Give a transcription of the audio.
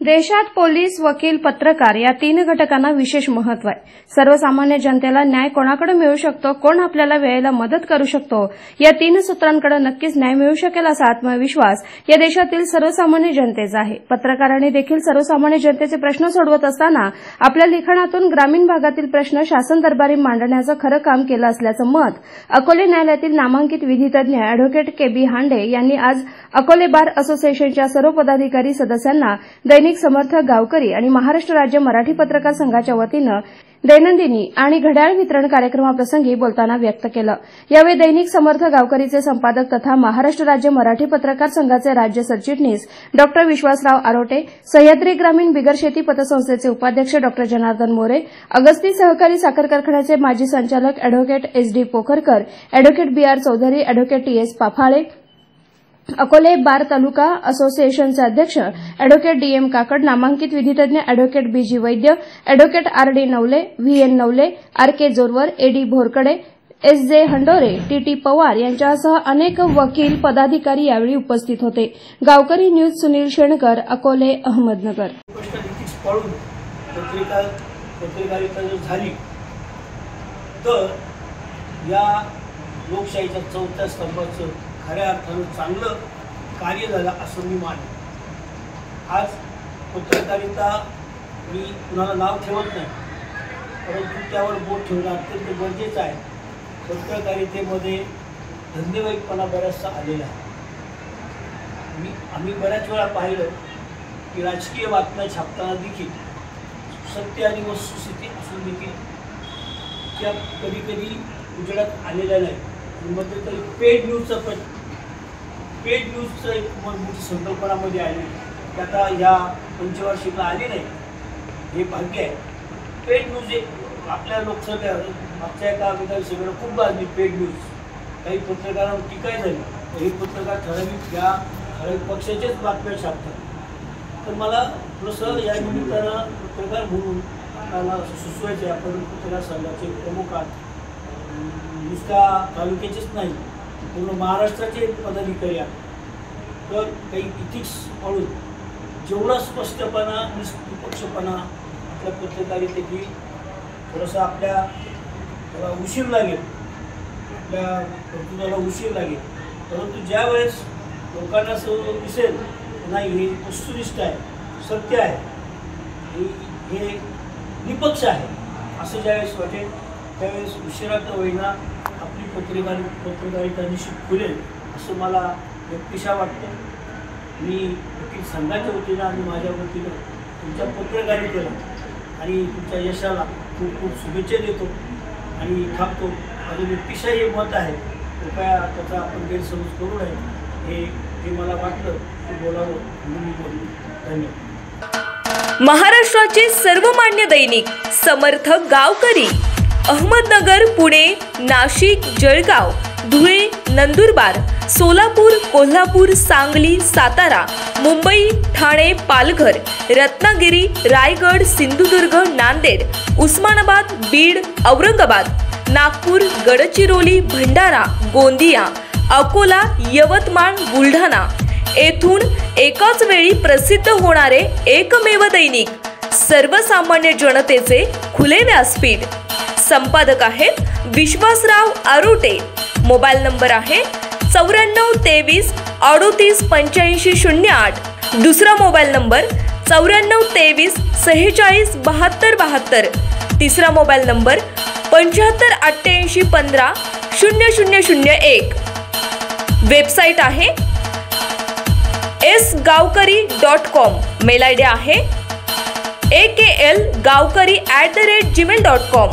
देशात पोलीस, वकील, पत्रकार या तीन घटकांना विशेष महत्त्व आहे। सर्वसामान्य जनतेला न्याय कोणाकडे मिळू शकतो, कोण आपल्याला वेळेला मदत करू शकतो, या तीन सूत्रांकडे नक्कीच न्याय मिळू शकेल असा आत्मविश्वास या देशातील सर्वसामान्य जनतेचा आहे। पत्रकारांनी देखील सर्वसामान्य जनतेचे प्रश्न सोडवत असताना आपल्या लिखाणातून ग्रामीण भागातील प्रश्न शासन दरबारी मांडण्याचं खरं काम केलं असल्याचं मत अकोले न्यायालयातील नामांकित विधितज्ञ अॅडव्होकेट के.बी. हांडे यांनी आज अकोले बार असोसिएशनच्या सर्व पदाधिकारी सदस्यांना दैनिक समर्थक गावकरी आणि महाराष्ट्र राज्य मराठी पत्रकार संघाच्या वतीनं दैनंदिनी आणि घड्याळ वितरण कार्यक्रमाप्रसंगी बोलताना व्यक्त केलं। यावेळी दैनिक समर्थक गावकरीचे संपादक तथा महाराष्ट्र राज्य मराठी पत्रकार संघाचे राज्य सरचिटणीस डॉ. विश्वासराव आरोटे, सह्याद्री ग्रामीण बिगर शेती पतसंस्थेचे उपाध्यक्ष डॉ. जनार्दन मोरे, अगस्ती सहकारी साखर कारखान्याचे माजी संचालक advocate S D. Pokharkar, advocate B R. Chaudhari, advocate T S. Paphale, Akole bar taluka असोसिएशनचे अध्यक्ष अॅडव्होकेट डी.एम. काकड, नामांकित विधितज्ञ advocate B G. Vaidya, advocate R D. Navale, V N. Navale, R K. Jorvar, A D. Bhorkade, S J. Handore, T T. Pawar यांच्यासह अनेक वकील पदाधिकारी यावेळी उपस्थित होते। गावकरी न्यूज सुनील शेणकर, अकोले, अहमदनगर। पत्रकारिता जर झाली तर या लोकशाहीच्या चौथ्या स्तंभाचं खऱ्या अर्थानं चांगलं कार्य झालं असं मी मानतो। आज पत्रकारिता मी कुणाला नाव ठेवत नाही, परंतु त्यावर बोट ठेवणं अत्यंत गरजेचं आहे। पत्रकारितेमध्ये धंदेवाईकपणा बराचसा आलेला आहे। आम्ही बऱ्याच वेळा पाहिलं की राजकीय बातम्या छापताना देखील सत्य आणि वस्तुस्थिती असून देखील त्या कधी कधी उजेडात आलेल्या नाही। मध्यंतरी पेड न्यूजचं एक मोठी संकल्पनामध्ये आली की आता या पंचवार्षिकला आली नाही, हे भाग्य आहे। पेड न्यूज एक आपल्या लोकसभेवर मागच्या एका विधानसभेला खूप गाजली पेड न्यूज। काही पत्रकारांवर टीकाही झाली, हे पत्रकार ठराविक पक्षाचेच बातम्या छापतात। तर मला थोडंसं या निमित्तानं पत्रकार म्हणून आपल्याला सुचवायचे, आपण पत्रकार संघाचे प्रमुख आहात, नुसत्या तालुक्याचेच नाही पूर्ण महाराष्ट्राचे पदाधिकारी आहेत। तर काही इथिक्स म्हणून जेवढा स्पष्टपणा, निष्पक्षपणा आपल्या पत्रकारितेची थोडंसं आपल्या उशीर लागेल, आपल्या कर्तृत्वाला उशीर लागेल, परंतु ज्यावेळेस लोकांना असं दिसेल नाही हे वस्तुनिष्ठ आहे, सत्य आहे, हे निपक्ष आहे असं ज्यावेळेस वाटेल त्यावेळेस उशिरात होईना आपली पत्रकारिता निश्चित खुलेल असं मला व्यक्तिशः वाटतं। मी वकील संघाच्या वतीनं आणि माझ्या वतीनं तुमच्या पत्रकारितेला आणि तुमच्या यशाला खूप खूप शुभेच्छा देतो आणि थांबतो। माझं व्यक्तिशः हे मत आहे, कृपया त्याचा आपण गैरसमज करू नये हे मला वाटलं की बोलावं म्हणून मी बोललो। धन्यवाद। महाराष्ट्राचे सर्वमान्य दैनिक समर्थक गावकरी अहमदनगर, पुणे, नाशिक, जळगाव, धुळे, नंदुरबार, सोलापूर, कोल्हापूर, सांगली, सातारा, मुंबई, ठाणे, पालघर, रत्नागिरी, रायगड, सिंधुदुर्ग, नांदेड, उस्मानाबाद, बीड, औरंगाबाद, नागपूर, गडचिरोली, भंडारा, गोंदिया, अकोला, यवतमाळ, बुलढाणा येथून एकाच वेळी प्रसिद्ध होणारे एकमेव दैनिक, सर्वसामान्य जनतेचे खुले व्यासपीठ। संपादक आहेत विश्वासराव आरोटे। मोबाईल नंबर आहे 9423 38 85 08। दुसरा मोबाईल नंबर 9423 46 72 72। तिसरा मोबाईल नंबर 75 88 15 0001। वेबसाईट आहे sgavkari.com। मेल आयडी आहे aklgavkari@gmail.com।